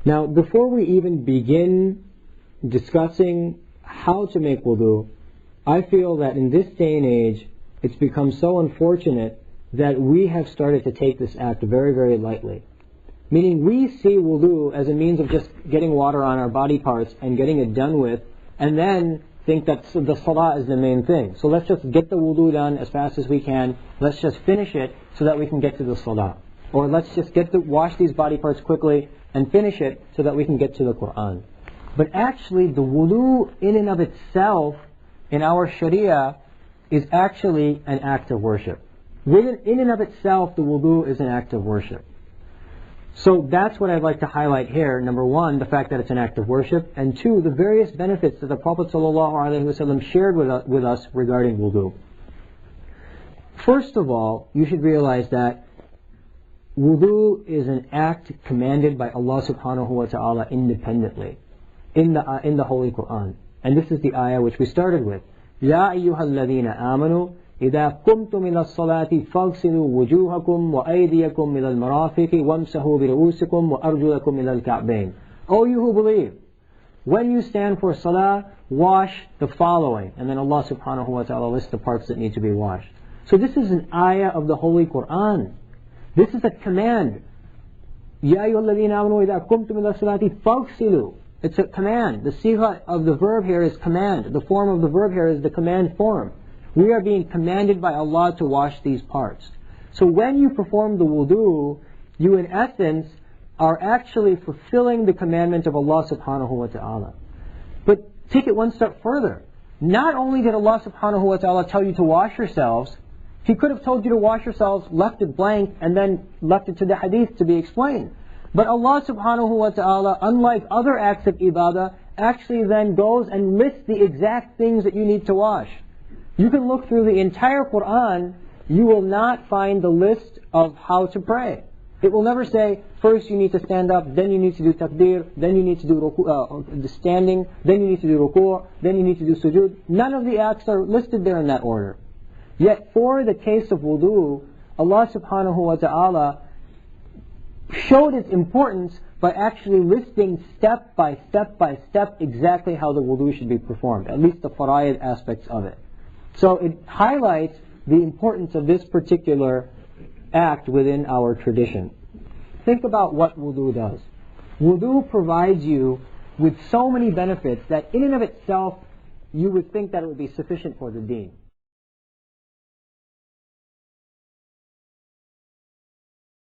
Now, before we even begin discussing how to make wudu, I feel that in this day and age, it's become so unfortunate that we have started to take this act very, very lightly. Meaning we see wudu as a means of just getting water on our body parts and getting it done with, and then think that the salah is the main thing. So let's just get the wudu done as fast as we can, let's just finish it so that we can get to the salah. Or let's just wash these body parts quickly and finish it so that we can get to the Quran. But actually the wudu in and of itself in our Sharia is actually an act of worship. In and of itself, the wudu is an act of worship. So that's what I'd like to highlight here. Number one, the fact that it's an act of worship, and two, the various benefits that the Prophet ﷺ shared with us regarding wudu. First of all, you should realize that wudu is an act commanded by Allah subhanahu wa ta'ala independently in the Holy Quran. And this is the ayah which we started with. يَا أَيُّهَا الَّذِينَ آمَنُوا إِذَا قُمْتُمْ إِلَى الصَّلَاةِ فَاغْسِلُوا وُجُوهَكُمْ وَأَيْدِيَكُمْ إِلَى الْمَرَافِقِ وَامْسَحُوا بِرُؤُوسِكُمْ وَأَرْجُلَكُمْ إِلَى الْكَعْبَيْنِ. O you who believe, when you stand for salah, wash the following. And then Allah subhanahu wa ta'ala lists the parts that need to be washed. So this is an ayah of the Holy Quran. This is a command. يَا أَيُّهَا الَّذِينَ آمَنُوا إِذَا قُمْتُمْ إِلَى الصَّلَاةِ فَاغْسِلُوا. It's a command. The sigha of the verb here is command. The form of the verb here is the command form. We are being commanded by Allah to wash these parts. So when you perform the wudu, you in essence are actually fulfilling the commandment of Allah subhanahu wa ta'ala. But take it one step further. Not only did Allah subhanahu wa ta'ala tell you to wash yourselves, He could have told you to wash yourselves, left it blank, and then left it to the hadith to be explained. But Allah subhanahu wa ta'ala, unlike other acts of ibadah, actually then goes and lists the exact things that you need to wash. You can look through the entire Quran, you will not find the list of how to pray. It will never say, first you need to stand up, then you need to do takbir, then you need to do the standing, then you need to do ruku', then you need to do sujood. None of the acts are listed there in that order. Yet for the case of wudu, Allah subhanahu wa ta'ala showed its importance by actually listing step by step exactly how the wudu should be performed, at least the fara'id aspects of it. So it highlights the importance of this particular act within our tradition. Think about what wudu does. Wudu provides you with so many benefits that in and of itself you would think that it would be sufficient for the deen.